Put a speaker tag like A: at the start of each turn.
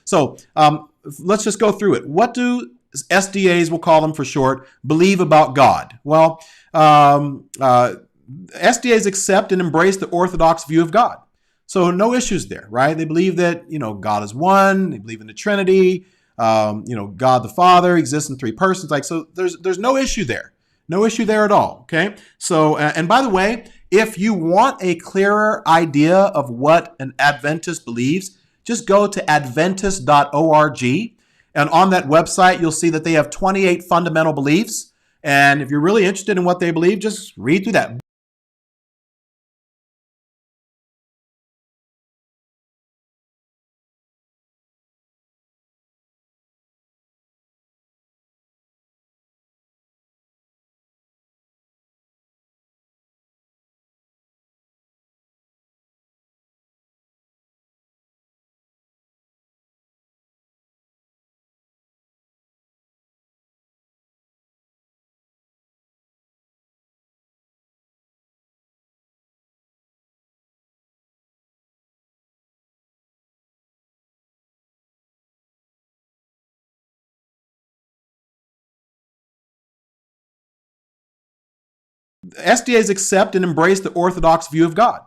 A: So let's just go through it. What do SDAs, we'll call them for short, believe about God? Well, SDAs accept and embrace the orthodox view of God. So no issues there, right? They believe that, God is one. They believe in the Trinity. God the Father exists in three persons. So there's no issue there. No issue there at all, okay? So, and by the way, if you want a clearer idea of what an Adventist believes, just go to adventist.org. And on that website, you'll see that they have 28 fundamental beliefs. And if you're really interested in what they believe, just read through that. SDAs accept and embrace the orthodox view of God.